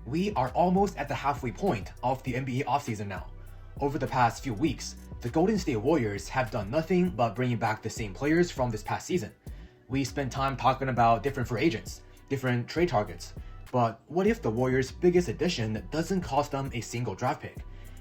We are almost at the halfway point of the NBA offseason now. Over the past few weeks, the Golden State Warriors have done nothing but bringing back the same players from this past season. We spent time talking about different free agents, different trade targets, but what if the Warriors' biggest addition doesn't cost them a single draft pick?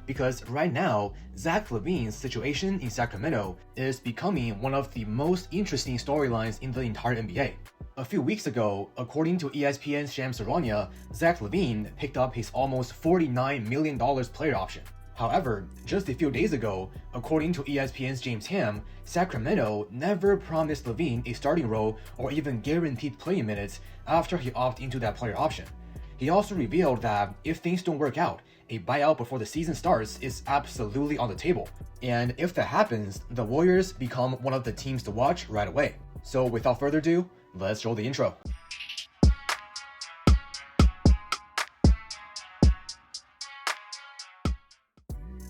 Because right now, Zach LaVine's situation in Sacramento is becoming one of the most interesting storylines in the entire NBA. A few weeks ago, according to ESPN's Shams Charania, Zach LaVine picked up his almost $49 million player option. However, just a few days ago, according to ESPN's James Ham, Sacramento never promised LaVine a starting role or even guaranteed playing minutes after he opted into that player option. He also revealed that if things don't work out, a buyout before the season starts is absolutely on the table. And if that happens, the Warriors become one of the teams to watch right away. So without further ado, let's roll the intro.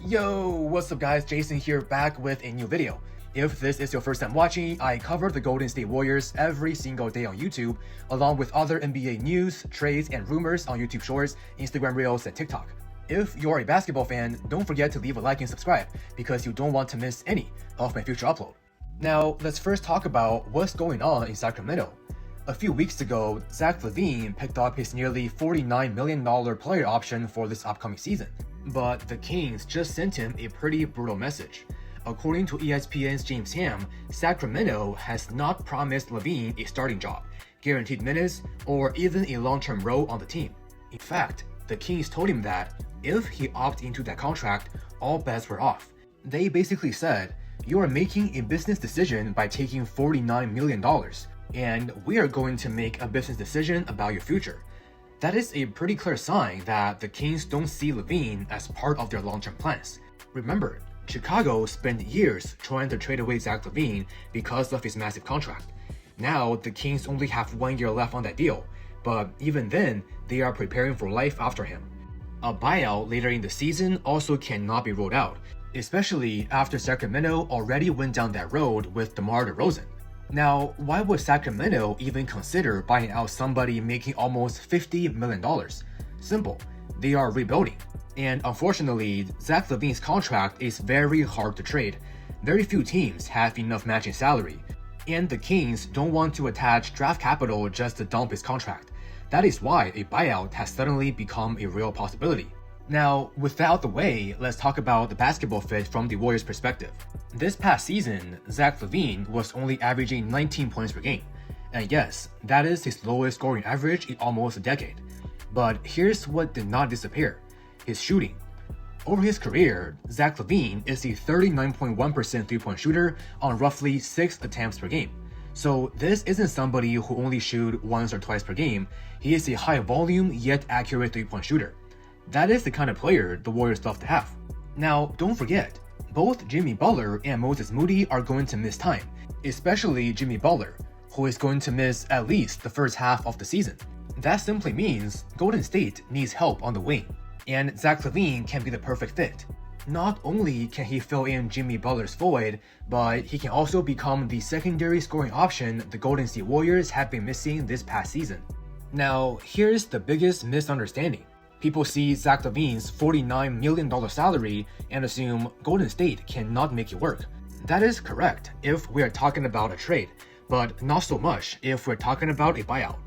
Yo, what's up guys, Jason here back with a new video. If this is your first time watching, I cover the Golden State Warriors every single day on YouTube, along with other NBA news, trades, and rumors on YouTube Shorts, Instagram Reels, and TikTok. If you're a basketball fan, don't forget to leave a like and subscribe, because you don't want to miss any of my future upload. Now, let's first talk about what's going on in Sacramento. A few weeks ago, Zach LaVine picked up his nearly $49 million player option for this upcoming season. But the Kings just sent him a pretty brutal message. According to ESPN's James Ham, Sacramento has not promised LaVine a starting job, guaranteed minutes, or even a long-term role on the team. In fact, the Kings told him that if he opted into that contract, all bets were off. They basically said, "You are making a business decision by taking $49 million, and we are going to make a business decision about your future." That is a pretty clear sign that the Kings don't see LaVine as part of their long-term plans. Remember, Chicago spent years trying to trade away Zach LaVine because of his massive contract. Now, the Kings only have 1 year left on that deal, but even then, they are preparing for life after him. A buyout later in the season also cannot be ruled out, especially after Sacramento already went down that road with DeMar DeRozan. Now, why would Sacramento even consider buying out somebody making almost $50 million? Simple, they are rebuilding. And unfortunately, Zach LaVine's contract is very hard to trade. Very few teams have enough matching salary, and the Kings don't want to attach draft capital just to dump his contract. That is why a buyout has suddenly become a real possibility. Now, with that out the way, let's talk about the basketball fit from the Warriors' perspective. This past season, Zach LaVine was only averaging 19 points per game. And yes, that is his lowest scoring average in almost a decade. But here's what did not disappear: his shooting. Over his career, Zach LaVine is a 39.1% three-point shooter on roughly 6 attempts per game. So this isn't somebody who only shoots once or twice per game. He is a high-volume yet accurate three-point shooter. That is the kind of player the Warriors love to have. Now, don't forget, both Jimmy Butler and Moses Moody are going to miss time, especially Jimmy Butler, who is going to miss at least the first half of the season. That simply means Golden State needs help on the wing, and Zach LaVine can be the perfect fit. Not only can he fill in Jimmy Butler's void, but he can also become the secondary scoring option the Golden State Warriors have been missing this past season. Now, here's the biggest misunderstanding. People see Zach LaVine's $49 million salary and assume Golden State cannot make it work. That is correct if we are talking about a trade, but not so much if we're talking about a buyout.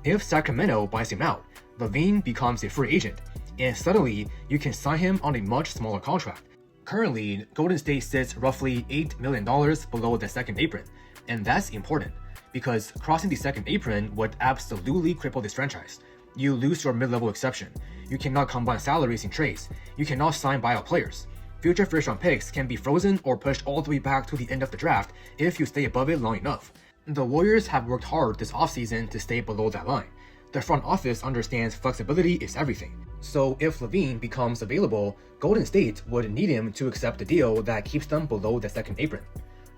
If Sacramento buys him out, LaVine becomes a free agent, and suddenly you can sign him on a much smaller contract. Currently, Golden State sits roughly $8 million below the second apron, and that's important, because crossing the second apron would absolutely cripple this franchise. You lose your mid-level exception. You cannot combine salaries in trades. You cannot sign buyout players. Future first-round picks can be frozen or pushed all the way back to the end of the draft if you stay above it long enough. The Warriors have worked hard this offseason to stay below that line. The front office understands flexibility is everything. So if LaVine becomes available, Golden State would need him to accept a deal that keeps them below the second apron.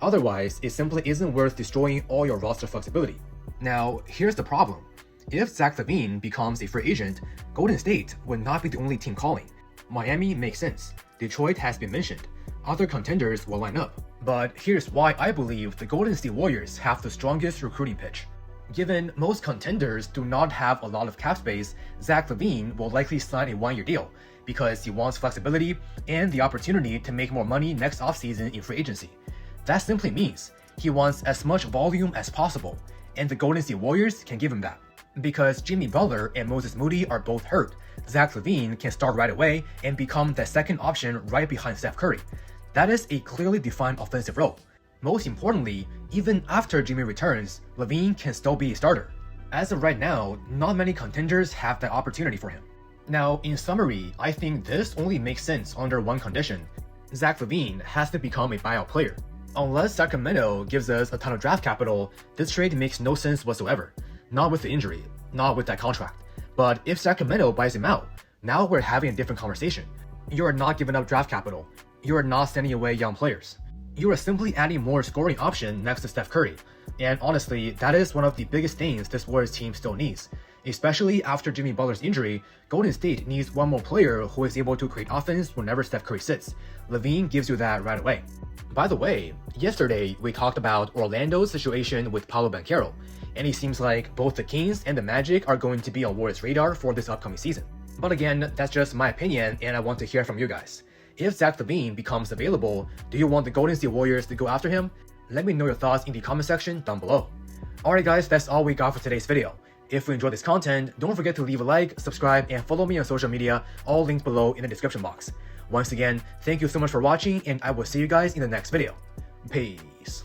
Otherwise, it simply isn't worth destroying all your roster flexibility. Now, here's the problem. If Zach LaVine becomes a free agent, Golden State would not be the only team calling. Miami makes sense. Detroit has been mentioned. Other contenders will line up. But here's why I believe the Golden State Warriors have the strongest recruiting pitch. Given most contenders do not have a lot of cap space, Zach LaVine will likely sign a one-year deal because he wants flexibility and the opportunity to make more money next offseason in free agency. That simply means he wants as much volume as possible, and the Golden State Warriors can give him that. Because Jimmy Butler and Moody are both hurt, Zach LaVine can start right away and become the second option right behind Steph Curry. That is a clearly defined offensive role. Most importantly, even after Jimmy returns, LaVine can still be a starter. As of right now, not many contenders have that opportunity for him. Now, in summary, I think this only makes sense under one condition. Zach LaVine has to become a buyout player. Unless Sacramento gives us a ton of draft capital, this trade makes no sense whatsoever. Not with the injury, not with that contract. But if Sacramento buys him out, now we're having a different conversation. You are not giving up draft capital. You are not sending away young players. You are simply adding more scoring option next to Steph Curry. And honestly, that is one of the biggest things this Warriors team still needs. Especially after Jimmy Butler's injury, Golden State needs one more player who is able to create offense whenever Steph Curry sits. LaVine gives you that right away. By the way, yesterday we talked about Orlando's situation with Paolo Banchero, and it seems like both the Kings and the Magic are going to be on Warriors' radar for this upcoming season. But again, that's just my opinion, and I want to hear from you guys. If Zach LaVine becomes available, do you want the Golden State Warriors to go after him? Let me know your thoughts in the comment section down below. Alright guys, that's all we got for today's video. If you enjoyed this content, don't forget to leave a like, subscribe, and follow me on social media, all linked below in the description box. Once again, thank you so much for watching, and I will see you guys in the next video. Peace.